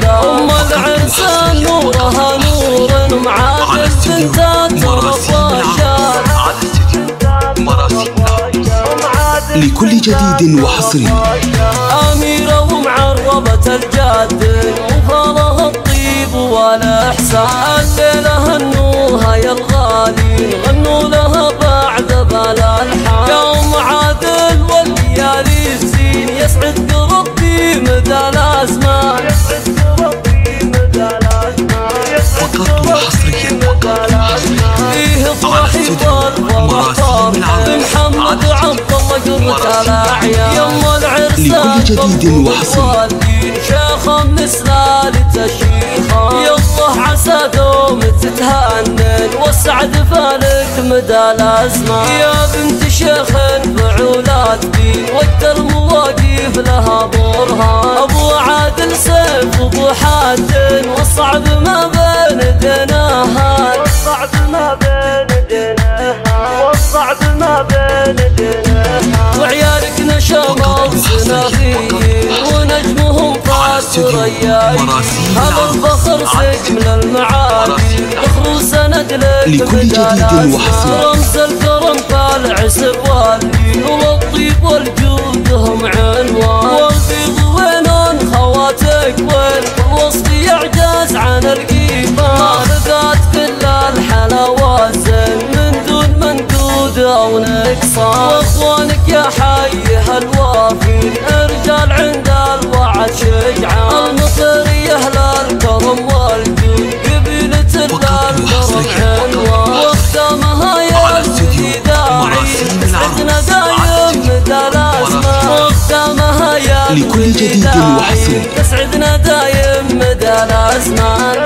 أم العرسان نورها نور معادل بنتها ترباشات لكل جديد وحصري أميرة ومعربة الجاد وفالها الطيب والإحسان الليلة هنوها يا الغالي غنوا لها بعد بالألحان يا أم عادل والليالي الزين يسعد قلبي مدى الأزمان فقط وحصريا فيه افرحي والفرح محمد عبد الله قرة الأعيان يم العرسان لكل جديد وحصري شيخ من سلالة الشيخان يالله عسى دوم تتهنن والسعد فالك مدى الأزمان يا بنت شيخ فعولات بي وقت المواقف لها برهان أبو عادل سيف وابو حاتن والصعب ما بين دناهان والصعب ما بين دناهان والصعب ما بين دناهان وعيالك نشموا سنافين ونجمهم فاصر رياي هذا الفخر سجم المعالي فخر سند لك لكل جديد وحصري رمز الكرم كالعسر والدين والطيب والجود هم عنوان والبيض وينون خواتك وين والوصف يعجز عن القيمة ما لقات كل الحلاوة زين من دون منقود او نقصان واخوانك يا حي الوافي رجال عند الوعد شجعان المطرية اهل الكرم والجود قبيلة الكرم عنوان واختامها يا ولدي داعي تسعدنا دايم مدى الازمان واختامها يا لكل جديد وحصري تسعدنا دايم مدى الازمان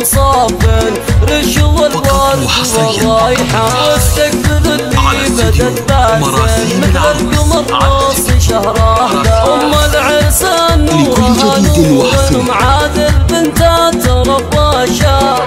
صافن رشوا الورد والرايحة واستقبل اللي بدت باسن مثل القمر نص شهره أم العرسان نورها نور معادل بنتها ترباشا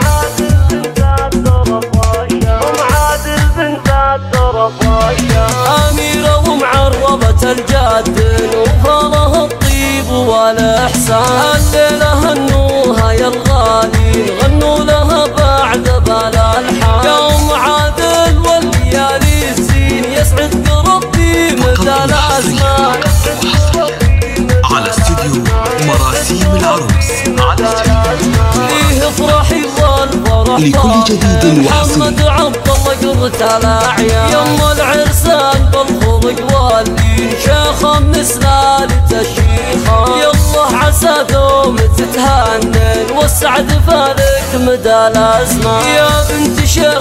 أميرة ومعربة الجاد وفالها الطيب والإحسان الليلة هنوها يا الغالي غنوا لها بعد بالألحان يا أم عادل والليالي الزين يسعد قلبي مدى الأزمان على استوديو مراسيم العروس فيه افرحي والفرح لكل جديد وحصري محمد عبد الله قرة الأعيان يم العرسان بالخلق والدين شيخ من سلالة الشيخان يالله عسى دوم تتهنن والسعد فالك مدى الأزمان يا بنت شيخ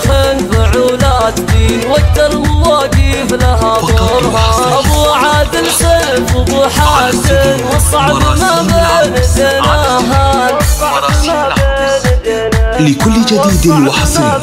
فعولات بي وقت المواقف لها برهان أبو عادل سيف وابو حاتن والصعب ما بين دناهان لكل جديد وحصري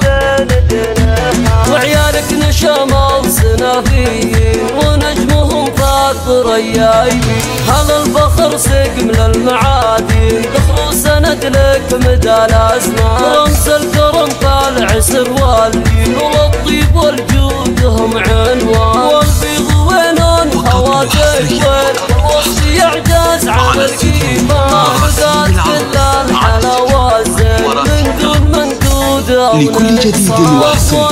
وعيالك نشموا سنافين ونجمهم فاخر ريايبي هذا الفخر سقم للمعادين ذخر سند لك مدى الازمان رمز الكرم كالعسر والدين والطيب والجود هم عنوان والبيض وينون خواتك وين والوصف يعجز عن القيمة ما بقات كل الحلاوة زين من دون منقود او لكل جديد وحصري